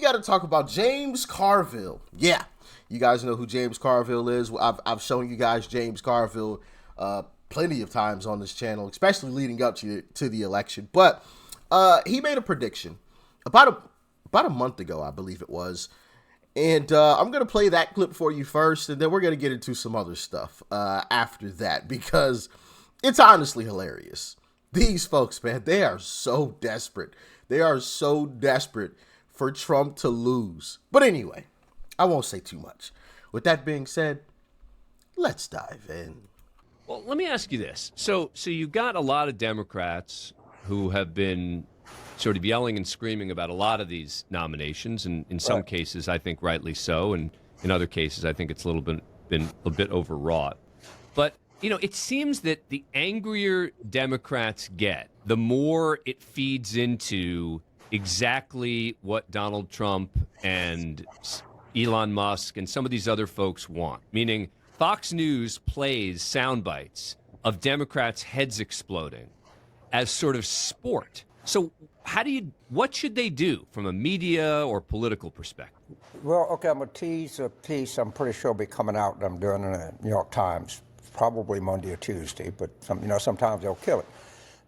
got to talk about James Carville. Yeah, you guys know who James Carville is. I've shown you guys James Carville plenty of times on this channel, especially leading up to the election. But he made a prediction about a month ago, I believe it was. And I'm going to play that clip for you first, and then we're going to get into some other stuff after that, because it's honestly hilarious. These folks, man, they are so desperate. They are so desperate for Trump to lose. But anyway, I won't say too much. With that being said, let's dive in. Well, let me ask you this. So you got a lot of Democrats who have been sort of yelling and screaming about a lot of these nominations, and in some cases, I think rightly so, and in other cases, I think it's been a bit overwrought. But, you know, it seems that the angrier Democrats get, the more it feeds into exactly what Donald Trump and Elon Musk and some of these other folks want. Meaning, Fox News plays sound bites of Democrats' heads exploding as sort of sport. So what should they do from a media or political perspective? Well, okay, I'm going to tease a piece I'm pretty sure will be coming out that I'm doing in the New York Times, probably Monday or Tuesday, but sometimes they'll kill it.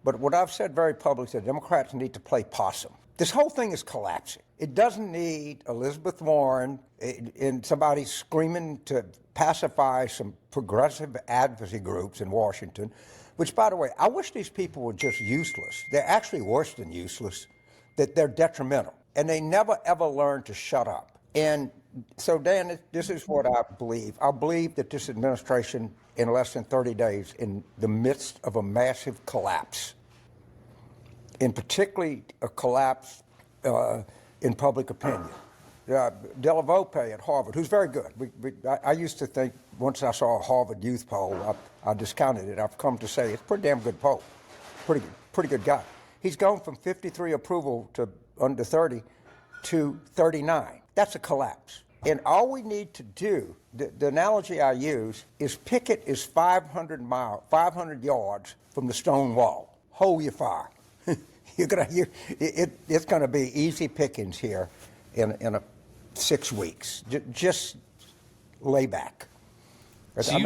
But what I've said very publicly is that Democrats need to play possum. This whole thing is collapsing. It doesn't need Elizabeth Warren and somebody screaming to pacify some progressive advocacy groups in Washington, which, by the way, I wish these people were just useless. They're actually worse than useless, that they're detrimental. And they never, ever learn to shut up. And so, Dan, this is what I believe. I believe that this administration, in less than 30 days, in the midst of a massive collapse, and particularly a collapse in public opinion. Della Volpe at Harvard, who's very good. I used to think, once I saw a Harvard youth poll, I discounted it. I've come to say it's a pretty damn good poll. Pretty good guy. He's gone from 53 approval to under 30 to 39. That's a collapse. And all we need to do, the analogy I use, is Pickett is 500 yards from the stone wall. Hold your fire. It's going to be easy pickings here in 6 weeks. Just lay back. So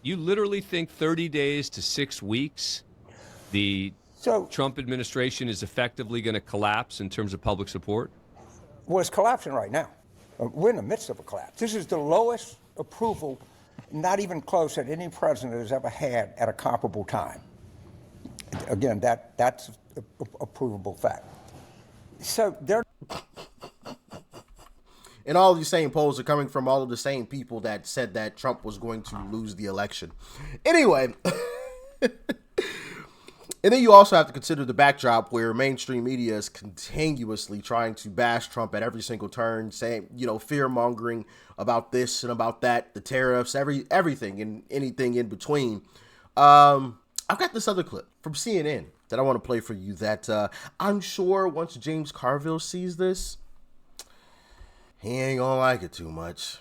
you literally think 30 days to 6 weeks, the Trump administration is effectively going to collapse in terms of public support? Well, it's collapsing right now. We're in the midst of a collapse. This is the lowest approval, not even close, that any president has ever had at a comparable time. Again, that's a provable fact. So they're... And all these same polls are coming from all of the same people that said that Trump was going to lose the election. Anyway, and then you also have to consider the backdrop where mainstream media is continuously trying to bash Trump at every single turn, saying, fear-mongering about this and about that, the tariffs, everything and anything in between. I've got this other clip from CNN that I want to play for you that I'm sure once James Carville sees this, he ain't gonna like it too much.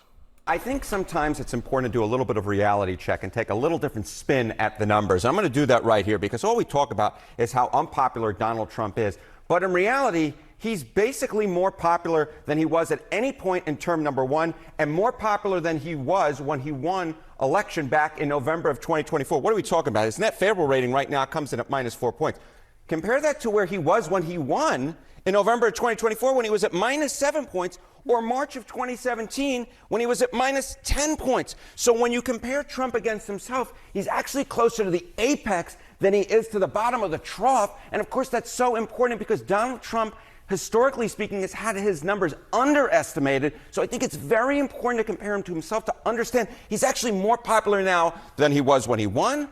I think sometimes it's important to do a little bit of reality check and take a little different spin at the numbers. I'm going to do that right here because all we talk about is how unpopular Donald Trump is. But in reality, he's basically more popular than he was at any point in term number one, and more popular than he was when he won election back in November of 2024. What are we talking about? His net favorable rating right now comes in at -4 points. Compare that to where he was when he won in November of 2024, when he was at -7 points, or March of 2017, when he was at -10 points. So when you compare Trump against himself, he's actually closer to the apex than he is to the bottom of the trough. And of course, that's so important because Donald Trump, historically speaking, has had his numbers underestimated. So I think it's very important to compare him to himself to understand he's actually more popular now than he was when he won,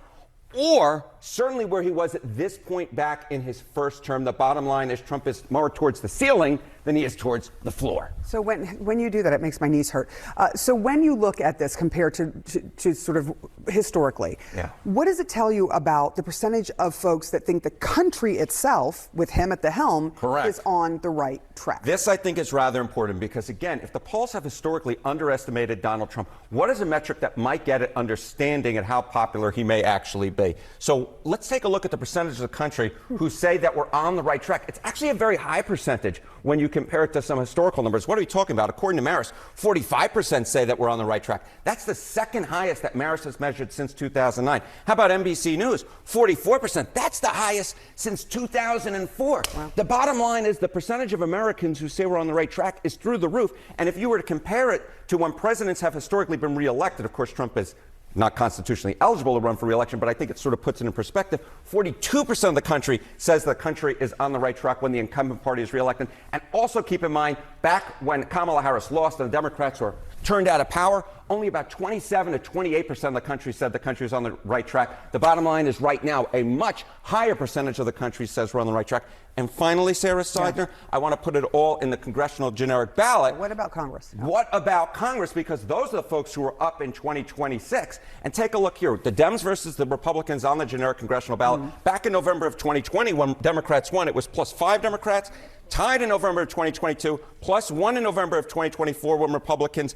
or certainly where he was at this point back in his first term. The bottom line is Trump is more towards the ceiling than he is towards the floor. So when you do that, it makes my knees hurt. So when you look at this compared to sort of historically, what does it tell you about the percentage of folks that think the country itself, with him at the helm, is on the right track? This, I think, is rather important because, again, if the polls have historically underestimated Donald Trump, what is a metric that might get at understanding at how popular he may actually be? So So let's take a look at the percentage of the country who say that we're on the right track. It's actually a very high percentage when you compare it to some historical numbers. What are we talking about? According to Marist, 45% say that we're on the right track. That's the second highest that Marist has measured since 2009. How about NBC News? 44%. That's the highest since 2004. Wow. The bottom line is the percentage of Americans who say we're on the right track is through the roof. And if you were to compare it to when presidents have historically been reelected, of course, Trump is not constitutionally eligible to run for re-election, but I think it sort of puts it in perspective. 42% of the country says the country is on the right track when the incumbent party is re-elected. And also keep in mind, back when Kamala Harris lost and the Democrats were turned out of power, only about 27 to 28% of the country said the country is on the right track. The bottom line is right now, a much higher percentage of the country says we're on the right track. And finally, Sarah Seidner, I want to put it all in the congressional generic ballot. What about Congress? What about Congress? Because those are the folks who are up in 2026. And take a look here. The Dems versus the Republicans on the generic congressional ballot. Back in November of 2020, when Democrats won, it was +5 Democrats. Tied in November of 2022, +1 in November of 2024 when Republicans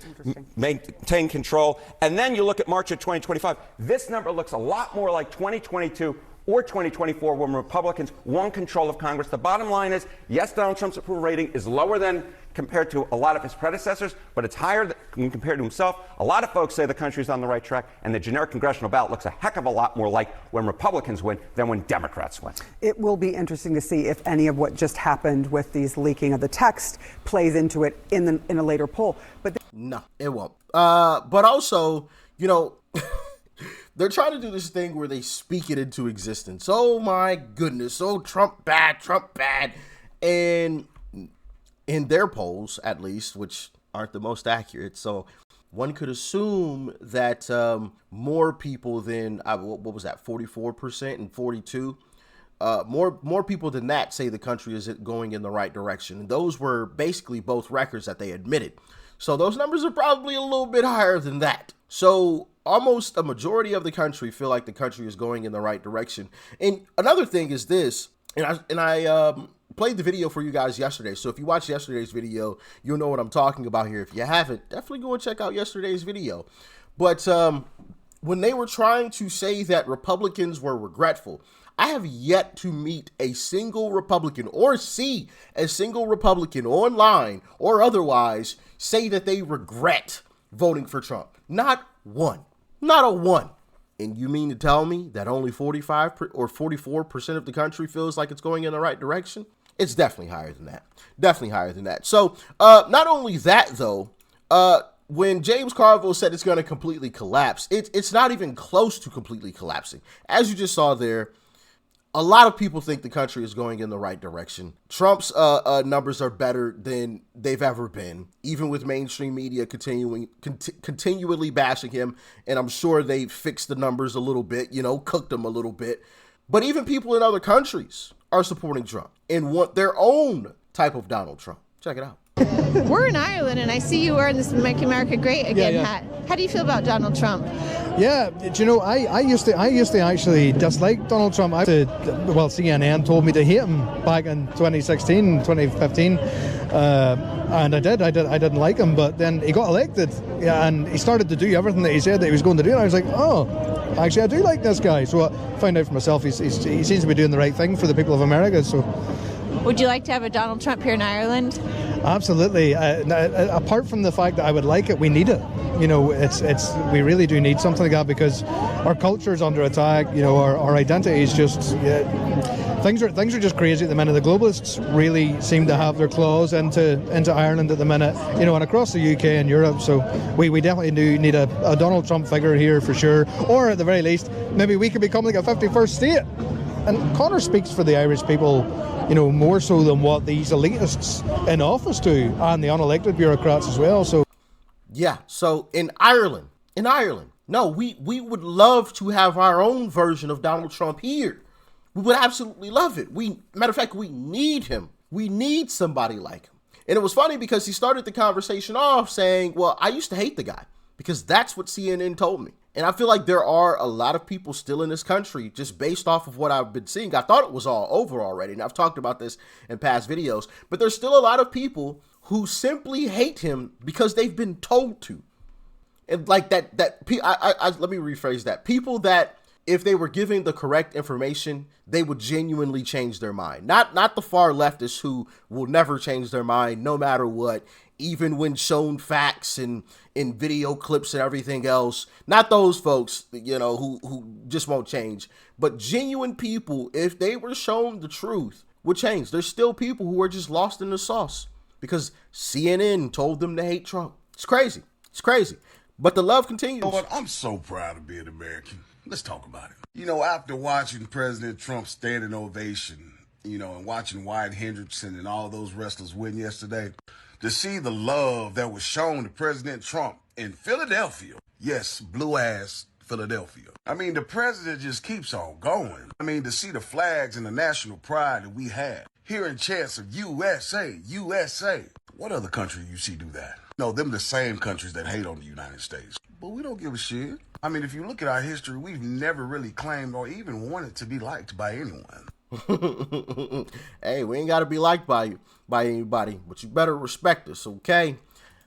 maintain control. And then you look at March of 2025. This number looks a lot more like 2022 or 2024 when Republicans won control of Congress. The bottom line is, yes, Donald Trump's approval rating is lower than compared to a lot of his predecessors, but it's higher than compared to himself. A lot of folks say the country's on the right track, and the generic congressional ballot looks a heck of a lot more like when Republicans win than when Democrats win. It will be interesting to see if any of what just happened with these leaking of the text plays into it in a later poll. But no, it won't. But also, you know, they're trying to do this thing where they speak it into existence. Oh my goodness, oh Trump bad, Trump bad. And in their polls, at least, which aren't the most accurate. So one could assume that more people than, what was that, 44% and 42? More people than that say the country is going in the right direction. And those were basically both records that they admitted. So those numbers are probably a little bit higher than that. So almost a majority of the country feel like the country is going in the right direction. And another thing is this, and I played the video for you guys yesterday. So if you watched yesterday's video, you'll know what I'm talking about here. If you haven't, definitely go and check out yesterday's video. But when they were trying to say that Republicans were regretful, I have yet to meet a single Republican or see a single Republican online or otherwise say that they regret voting for Trump. Not one. Not a one. And you mean to tell me that only 45 or 44% of the country feels like it's going in the right direction? It's definitely higher than that. Definitely higher than that. So not only that, though, when James Carville said it's going to completely collapse, it's not even close to completely collapsing. As you just saw there, a lot of people think the country is going in the right direction. Trump's numbers are better than they've ever been, even with mainstream media continually bashing him. And I'm sure they fixed the numbers a little bit, you know, cooked them a little bit. But even people in other countries are supporting Trump and want their own type of Donald Trump. Check it out. We're in Ireland, and I see you wearing this Make America Great Again hat. How do you feel about Donald Trump? Yeah, do you know, I used to actually dislike Donald Trump. CNN told me to hate him back in 2016, 2015, and I didn't like him. But then he got elected, and he started to do everything that he said that he was going to do. And I was like, oh, actually, I do like this guy. So I found out for myself, he seems to be doing the right thing for the people of America. So. Would you like to have a Donald Trump here in Ireland? Absolutely. Apart from the fact that I would like it, we need it. You know, we really do need something like that because our culture is under attack. You know, our identity is just things are just crazy at the minute. The globalists really seem to have their claws into Ireland at the minute. You know, and across the UK and Europe. So we definitely do need a Donald Trump figure here for sure. Or at the very least, maybe we could become like a 51st state. And Connor speaks for the Irish people, you know, more so than what these elitists in office do, and the unelected bureaucrats as well. So, yeah. So in Ireland, no, we would love to have our own version of Donald Trump here. We would absolutely love it. Matter of fact, we need him. We need somebody like him. And it was funny because he started the conversation off saying, "Well, I used to hate the guy," because that's what CNN told me. And I feel like there are a lot of people still in this country just based off of what I've been seeing. I thought it was all over already, and I've talked about this in past videos, but there's still a lot of people who simply hate him because they've been told to. And like let me rephrase that. People that if they were giving the correct information, they would genuinely change their mind. Not the far leftists who will never change their mind no matter what, even when shown facts and in video clips and everything else. Not those folks, who just won't change. But genuine people, if they were shown the truth, would change. There's still people who are just lost in the sauce because CNN told them to hate Trump. It's crazy. It's crazy. But the love continues. You know what? I'm so proud of being American. Let's talk about it. After watching President Trump's standing ovation, and watching Wyatt Hendrickson and all those wrestlers win yesterday, to see the love that was shown to President Trump in Philadelphia. Yes, blue ass Philadelphia. The president just keeps on going. To see the flags and the national pride that we have, hearing chants of USA, USA. What other country you see do that? No, them the same countries that hate on the United States. But we don't give a shit. If you look at our history, we've never really claimed or even wanted to be liked by anyone. Hey, we ain't got to be liked by anybody, but you better respect us, okay?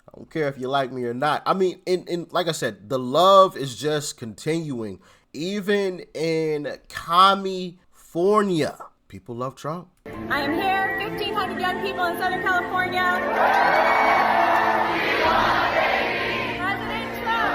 I don't care if you like me or not. Like I said, the love is just continuing. Even in California, people love Trump. I am here, 1,500 young people in Southern California. President Trump.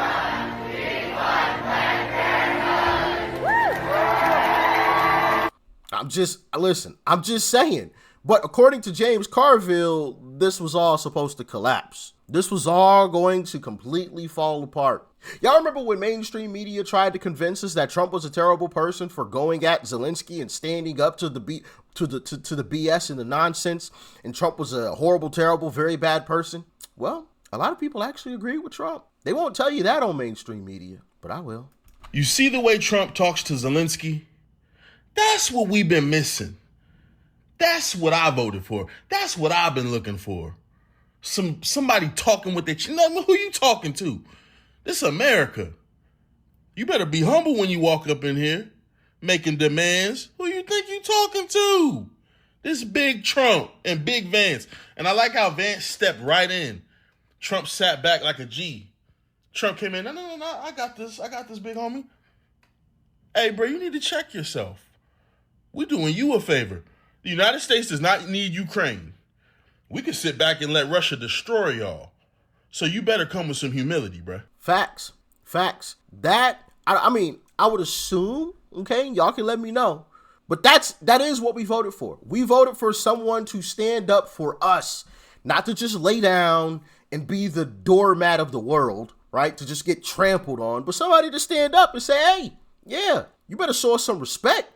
I'm just saying. But according to James Carville, this was all supposed to collapse. This was all going to completely fall apart. Y'all remember when mainstream media tried to convince us that Trump was a terrible person for going at Zelensky and standing up to the BS and the nonsense, and Trump was a horrible, terrible, very bad person? Well, a lot of people actually agree with Trump. They won't tell you that on mainstream media, but I will. You see the way Trump talks to Zelensky? That's what we've been missing. That's what I voted for. That's what I've been looking for. Somebody talking with their chin. Who you talking to? This is America. You better be humble when you walk up in here, making demands. Who you think you talking to? This big Trump and big Vance. And I like how Vance stepped right in. Trump sat back like a G. Trump came in. No, I got this, big homie. Hey, bro, you need to check yourself. We're doing you a favor. The United States does not need Ukraine. We can sit back and let Russia destroy y'all. So you better come with some humility, bro. Facts. That, I would assume, okay, y'all can let me know. But that is what we voted for. We voted for someone to stand up for us, not to just lay down and be the doormat of the world, right? To just get trampled on, but somebody to stand up and say, hey, yeah, you better show us some respect.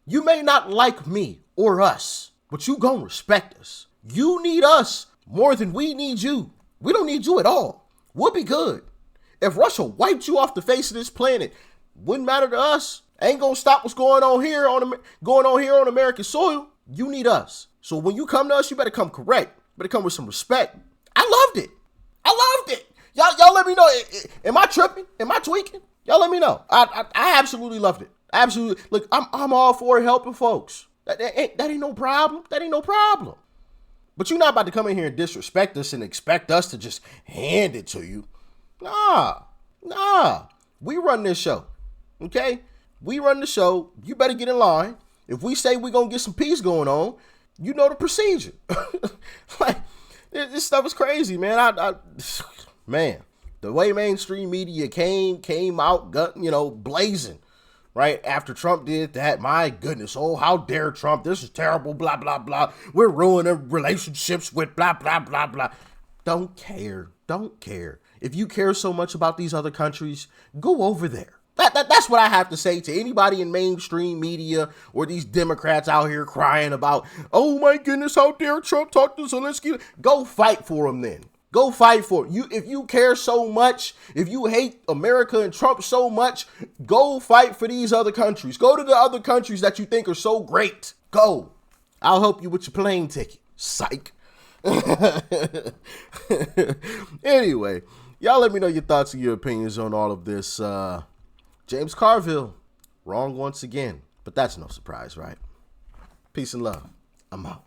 You may not like me or us, but you gonna respect us. You need us more than we need you. We don't need you at all. We'll be good. If Russia wiped you off the face of this planet, wouldn't matter to us. Ain't gonna stop what's going on here on American soil. You need us. So when you come to us, you better come correct. Better come with some respect. I loved it. Y'all let me know. Am I tripping? Am I tweaking? Y'all let me know. I absolutely loved it. Absolutely. Look, I'm all for helping folks. That ain't no problem. That ain't no problem. But you're not about to come in here and disrespect us and expect us to just hand it to you. Nah. We run this show. Okay? We run the show. You better get in line. If we say we're going to get some peace going on, you know the procedure. Like, this stuff is crazy, man. Man, the way mainstream media came out, blazing, right? After Trump did that, my goodness, oh, how dare Trump? This is terrible, blah, blah, blah. We're ruining relationships with blah, blah, blah, blah. Don't care. If you care so much about these other countries, go over there. That's what I have to say to anybody in mainstream media or these Democrats out here crying about, oh my goodness, how dare Trump talk to Zelensky? Go fight for him then. Go fight for it. If you care so much, if you hate America and Trump so much, go fight for these other countries. Go to the other countries that you think are so great. Go. I'll help you with your plane ticket. Psych. Anyway, y'all let me know your thoughts and your opinions on all of this. James Carville, wrong once again, but that's no surprise, right? Peace and love. I'm out.